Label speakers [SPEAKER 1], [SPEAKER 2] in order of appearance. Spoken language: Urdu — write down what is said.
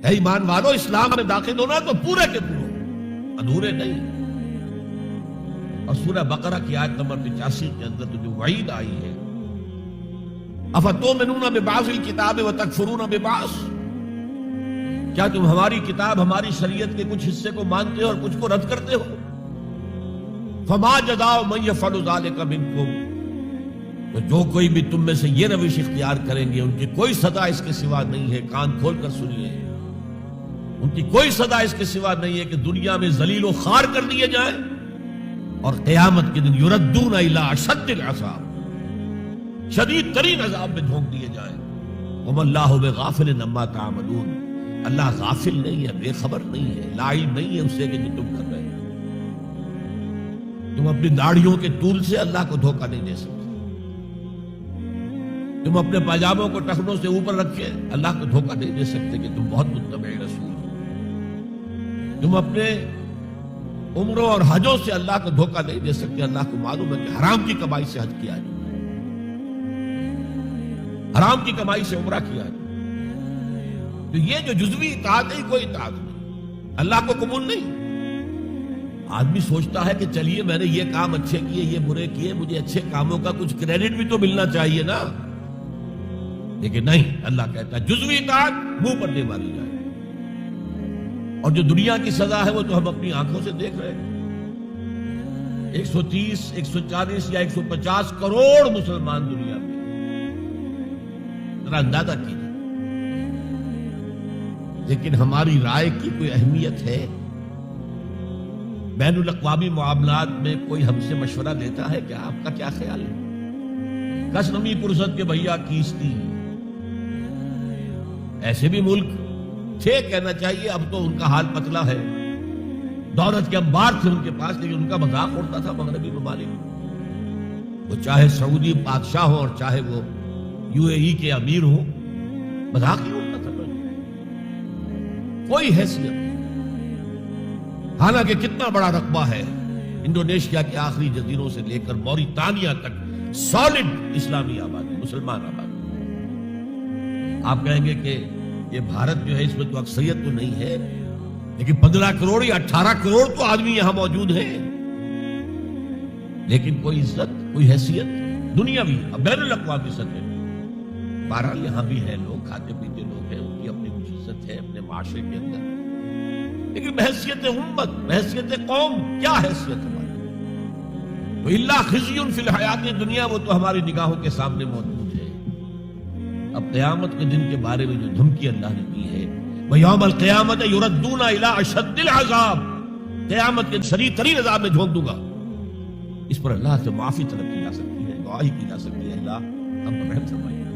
[SPEAKER 1] اے ایمان والو، اسلام میں داخل ہونا تو پورے کے پورے، ادھورے نہیں۔ اور سورہ بقرہ کی آیت نمبر 85 کے اندر تو جو وعید آئی ہے، افتؤمنون ببعض الکتاب وتکفرون ببعض، کیا تم ہماری کتاب، ہماری شریعت کے کچھ حصے کو مانتے ہو اور کچھ کو رد کرتے ہو؟ فما جزاء من يفعل ذلك منكم، تو جو کوئی بھی تم میں سے یہ روش اختیار کریں گے ان کی کوئی سزا اس کے سوا نہیں ہے، کان کھول کر سنیے، ان کی کوئی سزا اس کے سوا نہیں ہے کہ دنیا میں ذلیل و خوار کر دیے جائیں اور قیامت کے دن یردون الی اشد العذاب، شدید ترین عذاب میں جھونک دیے جائیں۔ وما اللہ بغافل عما تعملون، اللہ غافل نہیں ہے، بے خبر نہیں ہے، لا علم نہیں ہے اسے کہ جو تم کر رہے ہو۔ تم اپنی داڑھیوں کے طول سے اللہ کو دھوکہ نہیں دے سکتے، تم اپنے پاجاموں کو ٹخنوں سے اوپر رکھے اللہ کو دھوکہ نہیں دے سکتے کہ تم بہت متبع رسول ہو، تم اپنے عمروں اور حجوں سے اللہ کو دھوکہ نہیں دے سکتے، اللہ کو معلوم ہے کہ حرام کی کمائی سے حج کیا جائے، حرام کی کمائی سے عمرہ کیا جائے۔ تو یہ جو جزوی اطاعت ہے کوئی اطاعت نہیں، اللہ کو قبول نہیں۔ آدمی سوچتا ہے کہ چلیے میں نے یہ کام اچھے کیے، یہ برے کیے، مجھے اچھے کاموں کا کچھ کریڈٹ بھی تو ملنا چاہیے نا، لیکن نہیں، اللہ کہتا ہے جزوی اطاعت منہ پر نہیں ماری جائے۔ اور جو دنیا کی سزا ہے وہ تو ہم اپنی آنکھوں سے دیکھ رہے ہیں، 130 140 یا 150 کروڑ مسلمان دنیا میں، ذرا اندازہ کیجیے۔ لیکن ہماری رائے کی کوئی اہمیت ہے؟ بین الاقوامی معاملات میں کوئی ہم سے مشورہ لیتا ہے کہ آپ کا کیا خیال ہے؟ کس نمی پرست کے بھیا کیستی، ایسے بھی ملک تھے کہنا چاہیے، اب تو ان کا حال پتلا ہے، دولت کے انبار تھے ان کے پاس، لیکن ان کا مذاق اڑتا تھا مغربی ممالک، وہ چاہے سعودی بادشاہ ہو اور چاہے وہ UAE کے امیر ہو، مذاق ہی اڑتا تھا، کوئی حیثیت۔ حالانکہ کتنا بڑا رقبہ ہے انڈونیشیا کے آخری جزیروں سے لے کر موریتانیہ تک، سالڈ اسلامی آبادی، مسلمان آبادی۔ آپ کہیں گے کہ یہ بھارت جو ہے اس میں تو اکثریت تو نہیں ہے، لیکن 15 کروڑ یا 18 کروڑ تو آدمی یہاں موجود ہیں، لیکن کوئی عزت، کوئی حیثیت دنیاوی بین الاقوامی سطح۔ بہرحال یہاں بھی ہے لوگ، کھاتے پیتے لوگ ہیں، ان کی اپنی کچھ عزت ہے اپنے معاشرے کے اندر، لیکن بحیثیت امت، بحیثیت قوم کیا حیثیت ہماری؟ تو الا خزی فی الحیات دنیا، وہ تو ہماری نگاہوں کے سامنے موجود ہے۔ اب قیامت کے دن کے بارے میں جو دھمکی اللہ نے دی ہے، وَيَوْمَ الْقِيَامَةِ يُرَدُّونَ إِلَىٰ أَشَدِّ الْعَذَابِ، قیامت کے شدید ترین عذاب میں جھونک دوں گا۔ اس پر اللہ سے معافی طلب کی جا سکتی ہے، دعا ہی کی جا سکتی ہے، اللہ ہم پر رحم فرمائیے۔